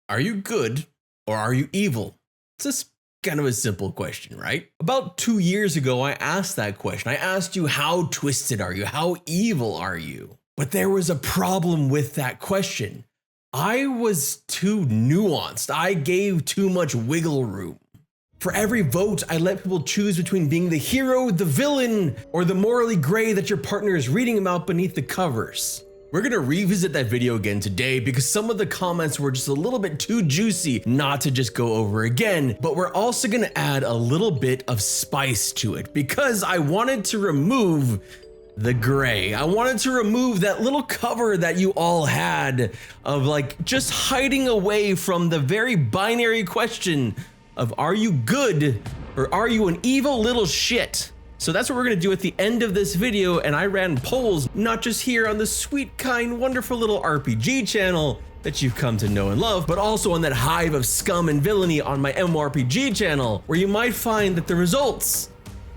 Are you good or are you evil? It's just kind of a simple question, right? About 2 years ago, I asked that question. I asked you, how twisted are you? How evil are you? But there was a problem with that question. I was too nuanced. I gave too much wiggle room. For every vote, I let people choose between being the hero, the villain, or the morally gray that your partner is reading about beneath the covers. We're gonna revisit that video again today because some of the comments were just a little bit too juicy not to just go over again, but we're also gonna add a little bit of spice to it because I wanted to remove the gray. I wanted to remove that little cover that you all had of like just hiding away from the very binary question of are you good or are you an evil little shit? So that's what we're gonna do at the end of this video, and I ran polls not just here on the sweet, kind, wonderful little RPG channel that you've come to know and love, but also on that hive of scum and villainy on my MMORPG channel, where you might find that the results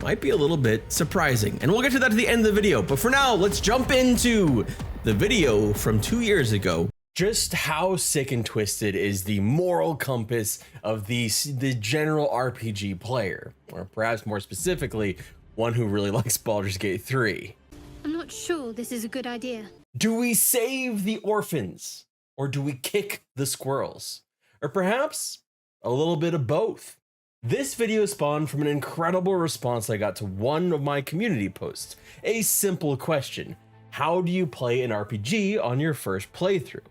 might be a little bit surprising. And we'll get to that at the end of the video, but for now, let's jump into the video from 2 years ago. Just how sick and twisted is the moral compass of the general RPG player, or perhaps more specifically, one who really likes Baldur's Gate 3. I'm not sure this is a good idea. Do we save the orphans, or do we kick the squirrels? Or perhaps a little bit of both. This video spawned from an incredible response I got to one of my community posts. A simple question: how do you play an RPG on your first playthrough?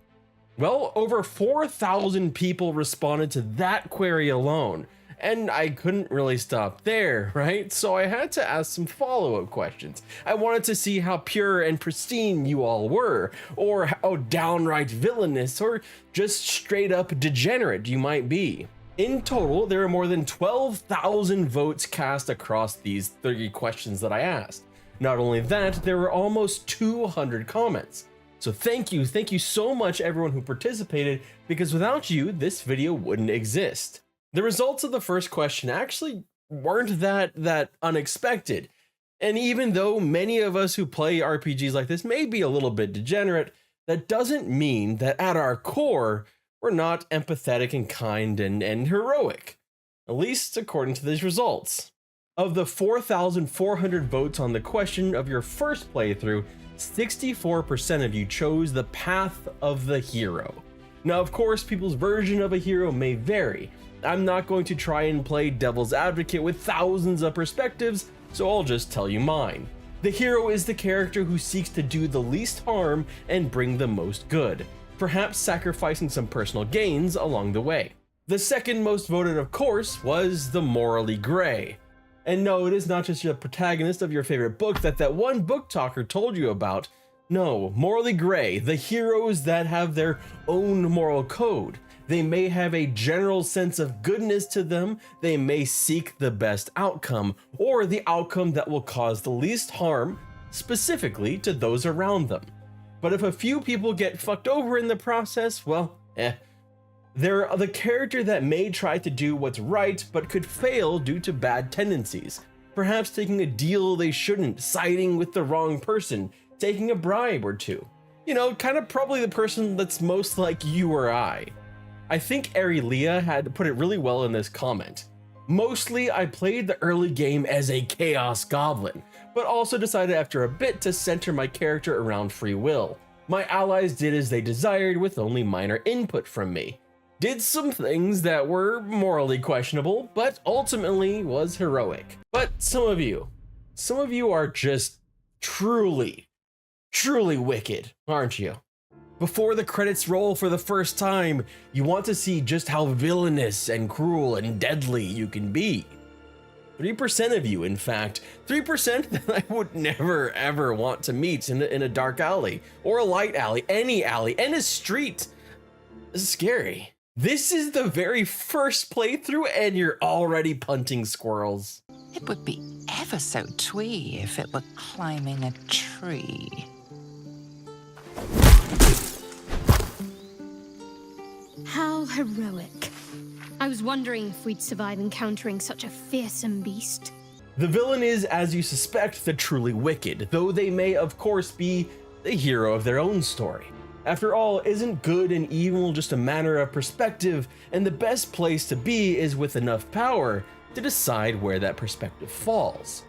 Well, over 4,000 people responded to that query alone, and I couldn't really stop there, right? So I had to ask some follow-up questions. I wanted to see how pure and pristine you all were, or how downright villainous or just straight up degenerate you might be. In total, there were more than 12,000 votes cast across these 30 questions that I asked. Not only that, there were almost 200 comments. So thank you so much everyone who participated, because without you, this video wouldn't exist. The results of the first question actually weren't that unexpected. And even though many of us who play RPGs like this may be a little bit degenerate, that doesn't mean that at our core, we're not empathetic and kind and heroic, at least according to these results. Of the 4,400 votes on the question of your first playthrough, 64% of you chose the path of the hero. Now, of course, people's version of a hero may vary. I'm not going to try and play devil's advocate with thousands of perspectives, so I'll just tell you mine. The hero is the character who seeks to do the least harm and bring the most good, perhaps sacrificing some personal gains along the way. The second most voted, of course, was the morally gray. And no, it is not just the protagonist of your favorite book that one book talker told you about. No, morally gray, the heroes that have their own moral code. They may have a general sense of goodness to them, they may seek the best outcome, or the outcome that will cause the least harm, specifically to those around them. But if a few people get fucked over in the process, well, they're the character that may try to do what's right, but could fail due to bad tendencies. Perhaps taking a deal they shouldn't, siding with the wrong person, taking a bribe or two. You know, kind of probably the person that's most like you or I. I think Arilia had put it really well in this comment. Mostly, I played the early game as a chaos goblin, but also decided after a bit to center my character around free will. My allies did as they desired with only minor input from me. Did some things that were morally questionable, but ultimately was heroic. But some of you are just truly wicked, aren't you? Before the credits roll for the first time, you want to see just how villainous and cruel and deadly you can be. 3% of you, in fact, 3% that I would never ever want to meet in a dark alley, or a light alley, any street. This is scary. This is the very first playthrough and you're already punting squirrels. It would be ever so twee if it were climbing a tree. How heroic. I was wondering if we'd survive encountering such a fearsome beast. The villain is, as you suspect, the truly wicked, though they may of course be the hero of their own story. After all, isn't good and evil just a matter of perspective, and the best place to be is with enough power to decide where that perspective falls.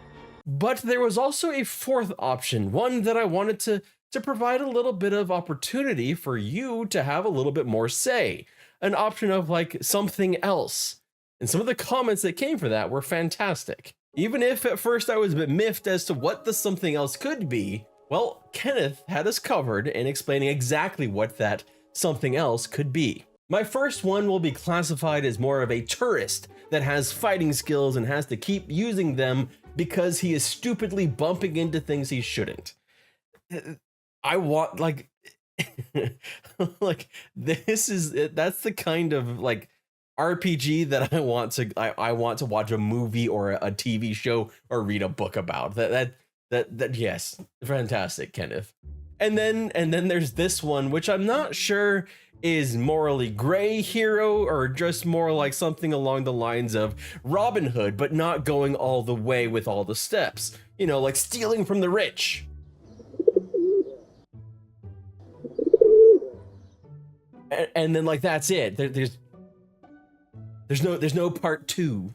But there was also a fourth option, one that I wanted to provide a little bit of opportunity for you to have a little bit more say, an option of like something else. And some of the comments that came for that were fantastic. Even if at first I was a bit miffed as to what the something else could be, well, Kenneth had us covered in explaining exactly what that something else could be. My first one will be classified as more of a tourist that has fighting skills and has to keep using them because he is stupidly bumping into things he shouldn't. I want like like that's the kind of like RPG that I want to watch a movie or a TV show or read a book about. That yes, fantastic, Kenneth. And then there's this one, which I'm not sure is morally gray hero or just more like something along the lines of Robin Hood, but not going all the way with all the steps. You know, like stealing from the rich. And then like that's it. There's no part two.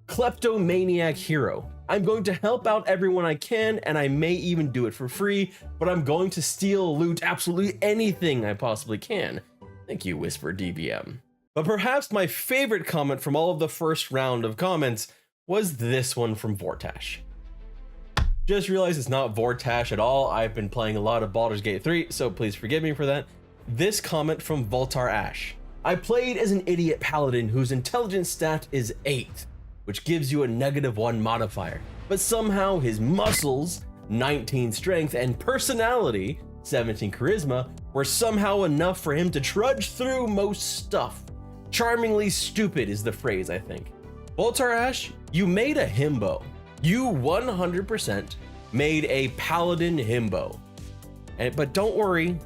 Kleptomaniac hero. I'm going to help out everyone I can, and I may even do it for free, but I'm going to steal, loot absolutely anything I possibly can. Thank you, Whisper DBM. But perhaps my favorite comment from all of the first round of comments was this one from Vortash. Just realized it's not Vortash at all. I've been playing a lot of Baldur's Gate 3, so please forgive me for that. This comment from Voltar Ash. I played as an idiot paladin whose intelligence stat is 8, which gives you a -1 modifier, but somehow his muscles, 19 strength, and personality, 17 charisma, were somehow enough for him to trudge through most stuff. Charmingly stupid is the phrase, I think. Voltar Ash, you made a himbo. You 100% made a paladin himbo. But don't worry.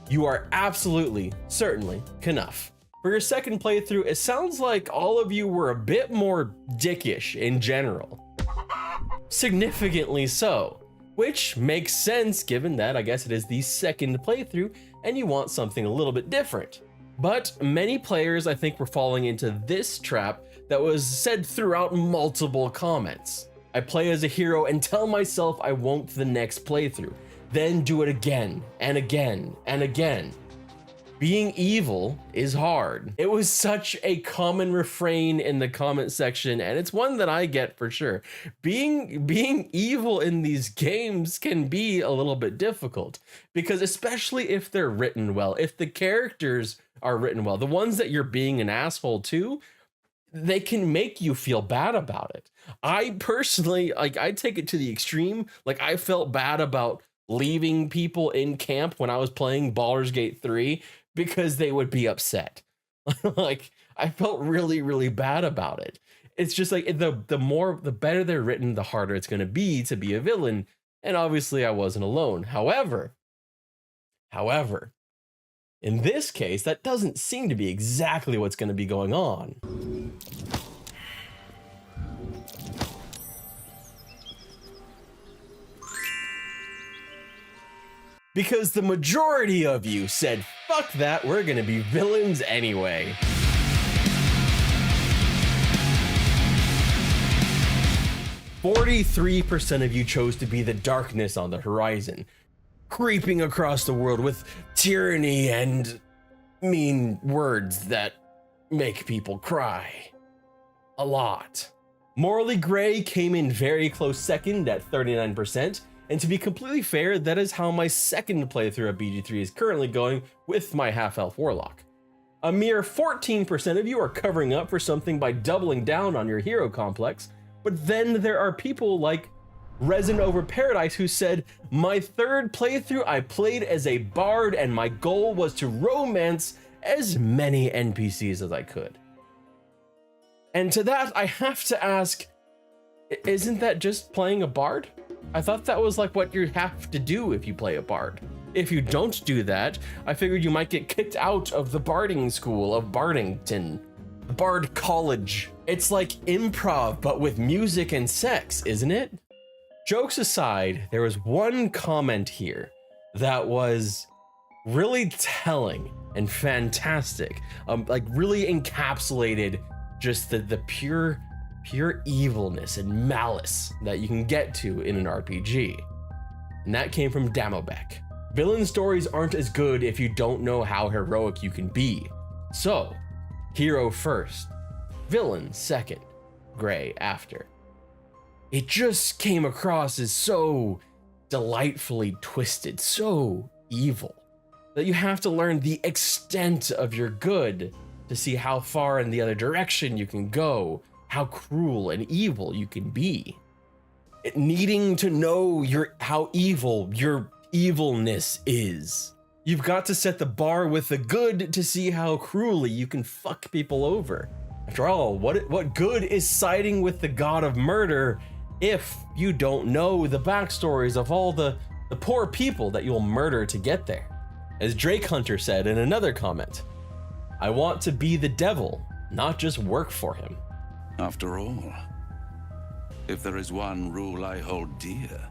You are absolutely, certainly, Knuff. For your second playthrough, it sounds like all of you were a bit more dickish in general. Significantly so, which makes sense given that I guess it is the second playthrough and you want something a little bit different. But many players, I think, were falling into this trap that was said throughout multiple comments. I play as a hero and tell myself I won't the next playthrough, then do it again and again and again. Being evil is hard. It was such a common refrain in the comment section, and it's one that I get for sure. Being evil in these games can be a little bit difficult, because especially if they're written well, if the characters are written well, the ones that you're being an asshole to, they can make you feel bad about it. I personally, like, I take it to the extreme. Like, I felt bad about leaving people in camp when I was playing Baldur's Gate 3 because they would be upset. Like, I felt really, really bad about it. It's just like the better they're written, the harder it's going to be a villain. And obviously I wasn't alone. However, in this case, that doesn't seem to be exactly what's going to be going on. Because the majority of you said, fuck that, we're gonna be villains anyway. "43% of you chose to be the darkness on the horizon, creeping across the world with tyranny and mean words that make people cry. A lot." Morally Gray came in very close second at 39%. And to be completely fair, that is how my second playthrough of BG3 is currently going with my half-elf warlock. A mere 14% of you are covering up for something by doubling down on your hero complex, but then there are people like Resin Over Paradise who said, "My third playthrough I played as a bard and my goal was to romance as many NPCs as I could." And to that I have to ask, isn't that just playing a bard? I thought that was like what you have to do if you play a bard. If you don't do that, I figured you might get kicked out of the barding school of Bardington, the Bard College. It's like improv, but with music and sex, isn't it? Jokes aside, there was one comment here that was really telling and fantastic. Like really encapsulated just the pure evilness and malice that you can get to in an RPG. And that came from Damobek. Villain stories aren't as good if you don't know how heroic you can be. So, hero first, villain second, gray after. It just came across as so delightfully twisted, so evil, that you have to learn the extent of your good to see how far in the other direction you can go, how cruel and evil you can be. Needing to know how evil your evilness is. You've got to set the bar with the good to see how cruelly you can fuck people over. After all, what good is siding with the god of murder if you don't know the backstories of all the poor people that you'll murder to get there? As Drake Hunter said in another comment, I want to be the devil, not just work for him. After all, if there is one rule I hold dear,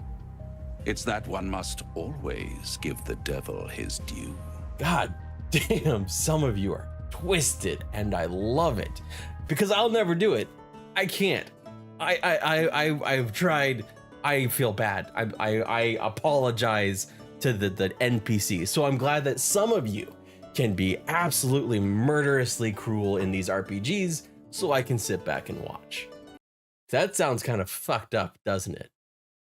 it's that one must always give the devil his due. God damn, some of you are twisted, and I love it. Because I'll never do it. I can't. I've tried. I feel bad. I apologize to the NPCs. So I'm glad that some of you can be absolutely murderously cruel in these RPGs, so I can sit back and watch. That sounds kind of fucked up, doesn't it?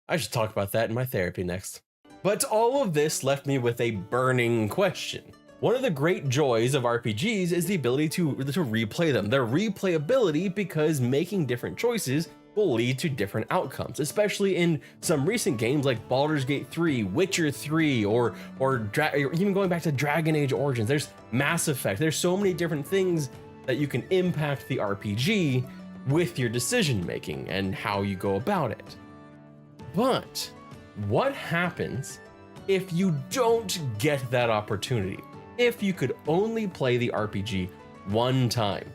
I should talk about that in my therapy next. But all of this left me with a burning question. One of the great joys of RPGs is the ability to replay them. Their replayability, because making different choices will lead to different outcomes, especially in some recent games like Baldur's Gate 3, Witcher 3, or even going back to Dragon Age Origins. There's Mass Effect. There's so many different things that you can impact the RPG with your decision making and how you go about it. But what happens if you don't get that opportunity? If you could only play the RPG one time?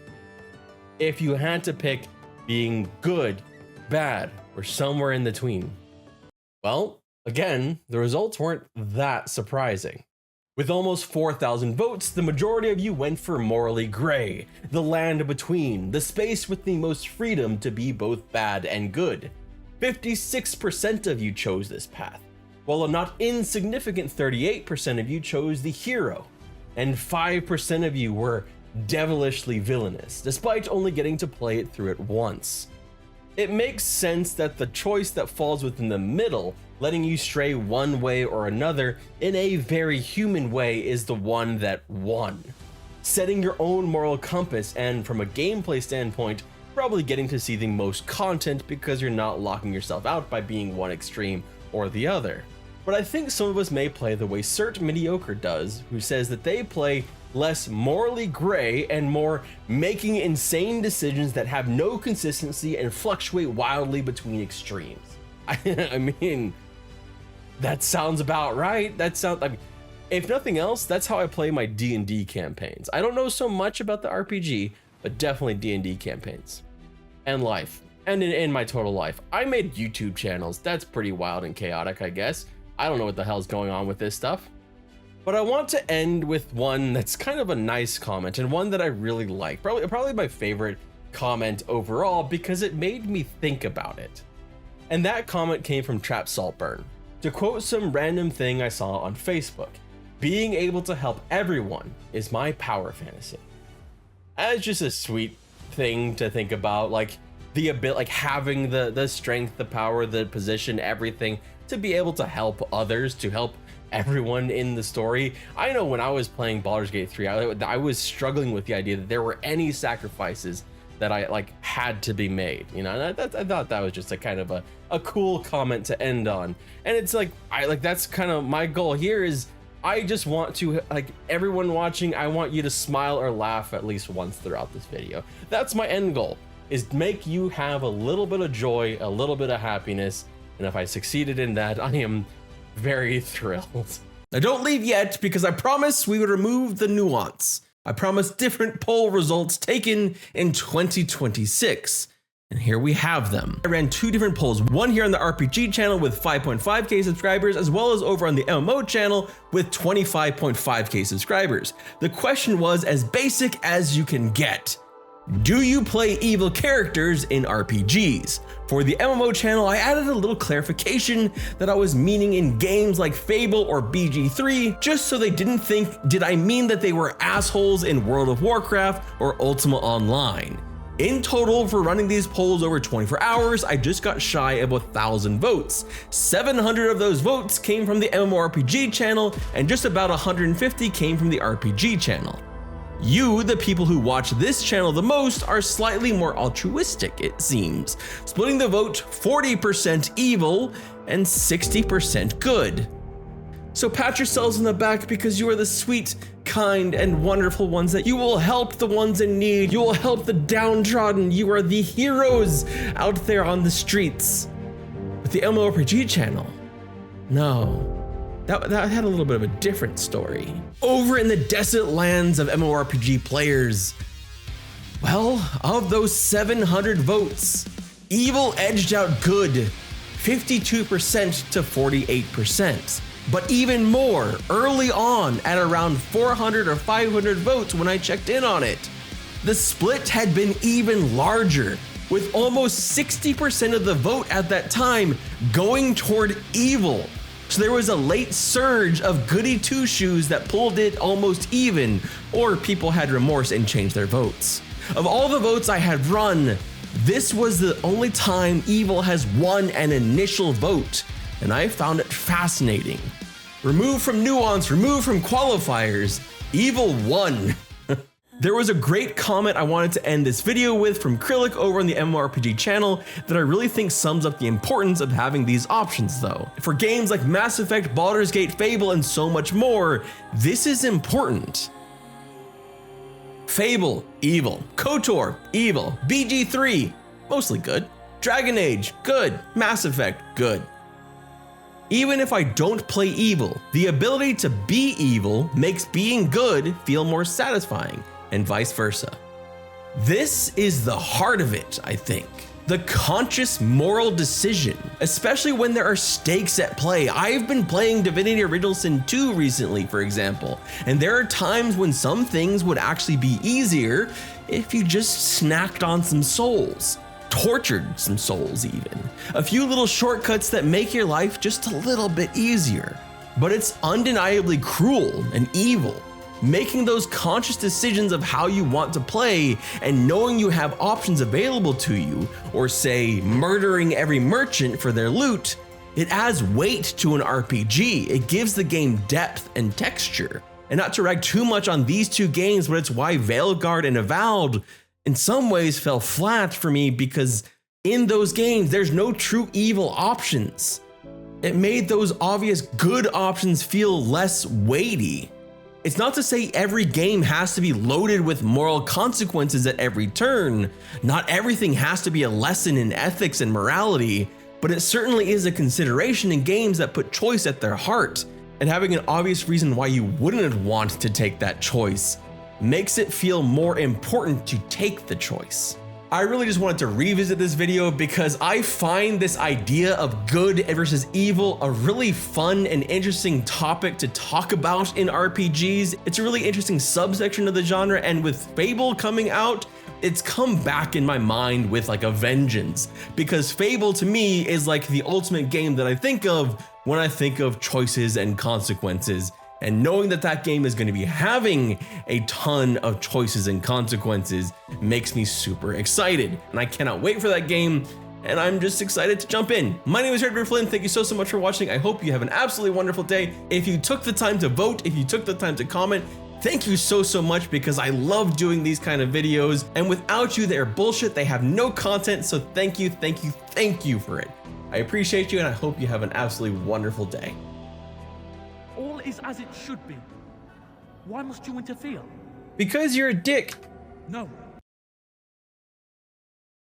If you had to pick being good, bad, or somewhere in between? Well, again, the results weren't that surprising. With almost 4,000 votes, the majority of you went for morally gray, the land between, the space with the most freedom to be both bad and good. 56% of you chose this path, while a not insignificant 38% of you chose the hero, and 5% of you were devilishly villainous, despite only getting to play it through it once. It makes sense that the choice that falls within the middle, letting you stray one way or another in a very human way, is the one that won. Setting your own moral compass, and from a gameplay standpoint, probably getting to see the most content because you're not locking yourself out by being one extreme or the other. But I think some of us may play the way Cert Mediocre does, who says that they play less morally gray and more making insane decisions that have no consistency and fluctuate wildly between extremes. I mean, that sounds about right. I mean, if nothing else, that's how I play my D&D campaigns. I don't know so much about the RPG, but definitely D&D campaigns. And life. And in my total life. I made YouTube channels. That's pretty wild and chaotic, I guess. I don't know what the hell's going on with this stuff. But I want to end with one that's kind of a nice comment, and one that I really like. Probably my favorite comment overall, because it made me think about it. And that comment came from Trap Saltburn. To quote some random thing I saw on Facebook, being able to help everyone is my power fantasy. That's just a sweet thing to think about, like the ability, like having the strength, the power, the position, everything to be able to help others, to help everyone in the story. I know when I was playing Baldur's Gate 3, I was struggling with the idea that there were any sacrifices that I had to be made, you know. And I thought that was just a kind of a cool comment to end on. And it's like, that's kind of my goal here. Is I just want to, like, everyone watching, I want you to smile or laugh at least once throughout this video. That's my end goal, is make you have a little bit of joy, a little bit of happiness. And if I succeeded in that, I am very thrilled. Now don't leave yet, because I promised we would remove the nuance. I promised different poll results taken in 2026. And here we have them. I ran 2 different polls, one here on the RPG channel with 5.5k subscribers, as well as over on the MMO channel with 25.5k subscribers. The question was as basic as you can get. Do you play evil characters in RPGs? For the MMO channel, I added a little clarification that I was meaning in games like Fable or BG3, just so they didn't think, did I mean that they were assholes in World of Warcraft or Ultima Online? In total, for running these polls over 24 hours, I just got shy of 1,000 votes. 700 of those votes came from the MMORPG channel, and just about 150 came from the RPG channel. You, the people who watch this channel the most, are slightly more altruistic, it seems, splitting the vote 40% evil and 60% good. So pat yourselves on the back because you are the sweet, kind, and wonderful ones that you will help the ones in need. You will help the downtrodden. You are the heroes out there on the streets. But the MMORPG channel, no. That had a little bit of a different story. Over in the desolate lands of MMORPG players, well, of those 700 votes, evil edged out good 52% to 48%. But even more, early on at around 400 or 500 votes when I checked in on it, the split had been even larger, with almost 60% of the vote at that time going toward evil. So there was a late surge of goody two-shoes that pulled it almost even, or people had remorse and changed their votes. Of all the votes I had run, this was the only time evil has won an initial vote, and I found it fascinating. Removed from nuance, removed from qualifiers, evil won. There was a great comment I wanted to end this video with from Krillic over on the MMORPG channel that I really think sums up the importance of having these options though. For games like Mass Effect, Baldur's Gate, Fable, and so much more, this is important. Fable, evil. KOTOR, evil. BG3, mostly good. Dragon Age, good. Mass Effect, good. Even if I don't play evil, the ability to be evil makes being good feel more satisfying, and vice versa. This is the heart of it, I think. The conscious moral decision, especially when there are stakes at play. I've been playing Divinity Original Sin 2 recently, for example, and there are times when some things would actually be easier if you just snacked on some souls. Tortured some souls even. A few little shortcuts that make your life just a little bit easier. But it's undeniably cruel and evil. Making those conscious decisions of how you want to play and knowing you have options available to you, or say murdering every merchant for their loot, it adds weight to an RPG. It gives the game depth and texture. And not to rag too much on these two games, but it's why Veilguard and Avowed in some ways fell flat for me, because in those games, there's no true evil options. It made those obvious good options feel less weighty. It's not to say every game has to be loaded with moral consequences at every turn. Not everything has to be a lesson in ethics and morality, but it certainly is a consideration in games that put choice at their heart, and having an obvious reason why you wouldn't want to take that choice makes it feel more important to take the choice. I really just wanted to revisit this video because I find this idea of good versus evil a really fun and interesting topic to talk about in RPGs. It's a really interesting subsection of the genre, and with Fable coming out, it's come back in my mind with like a vengeance, because Fable to me is like the ultimate game that I think of when I think of choices and consequences. And knowing that that game is going to be having a ton of choices and consequences makes me super excited. And I cannot wait for that game, and I'm just excited to jump in. My name is Edward Flynn. Thank you so much for watching. I hope you have an absolutely wonderful day. If you took the time to vote, if you took the time to comment, thank you so much, because I love doing these kind of videos. And without you, they're bullshit. They have no content. So thank you for it. I appreciate you, and I hope you have an absolutely wonderful day. All is as it should be. Why must you interfere? Because you're a dick. No,